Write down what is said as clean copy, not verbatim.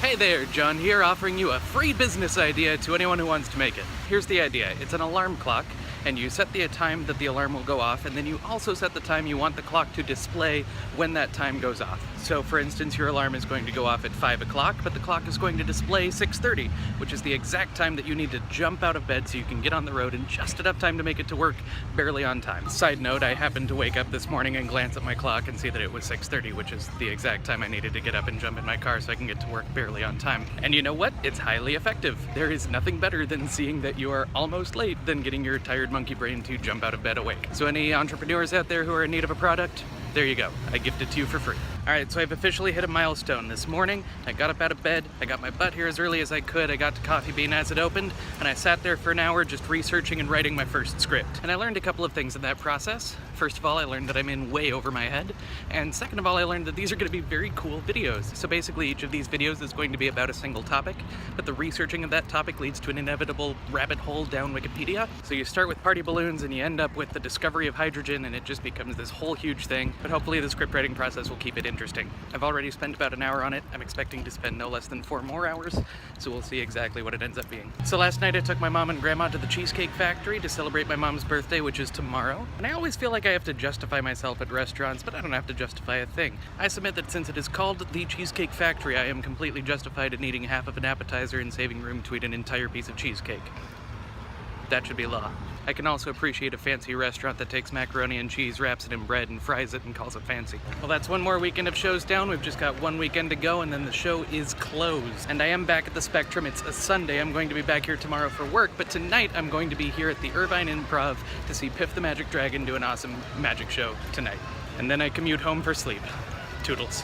Hey there, John here, offering you a free business idea to anyone who wants to make it. Here's the idea. It's an alarm clock, and you set the time that the alarm will go off, and then you also set the time you want the clock to display when that time goes off. So for instance, your alarm is going to go off at 5 o'clock, but the clock is going to display 6:30, which is the exact time that you need to jump out of bed so you can get on the road in just enough time to make it to work, barely on time. Side note, I happened to wake up this morning and glance at my clock and see that it was 6:30, which is the exact time I needed to get up and jump in my car so I can get to work barely on time. And you know what? It's highly effective. There is nothing better than seeing that you are almost late than getting your tired monkey brain to jump out of bed awake. So any entrepreneurs out there who are in need of a product, there you go. I gift it to you for free. Alright, so I've officially hit a milestone this morning. I got up out of bed, I got my butt here as early as I could, I got to Coffee Bean as it opened, and I sat there for an hour just researching and writing my first script. And I learned a couple of things in that process. First of all, I learned that I'm in way over my head, and second of all, I learned that these are going to be very cool videos. So basically, each of these videos is going to be about a single topic, but the researching of that topic leads to an inevitable rabbit hole down Wikipedia. So you start with party balloons, and you end up with the discovery of hydrogen, and it just becomes this whole huge thing. But hopefully the script writing process will keep it interesting. I've already spent about an hour on it. I'm expecting to spend no less than 4 more hours, so we'll see exactly what it ends up being. So last night I took my mom and grandma to the Cheesecake Factory to celebrate my mom's birthday, which is tomorrow. And I always feel like I have to justify myself at restaurants, but I don't have to justify a thing. I submit that since it is called the Cheesecake Factory, I am completely justified in eating half of an appetizer and saving room to eat an entire piece of cheesecake. That should be law. I can also appreciate a fancy restaurant that takes macaroni and cheese, wraps it in bread, and fries it and calls it fancy. Well, that's one more weekend of shows down. We've just got one weekend to go, and then the show is closed. And I am back at the Spectrum. It's a Sunday. I'm going to be back here tomorrow for work, but tonight I'm going to be here at the Irvine Improv to see Piff the Magic Dragon do an awesome magic show tonight. And then I commute home for sleep. Toodles.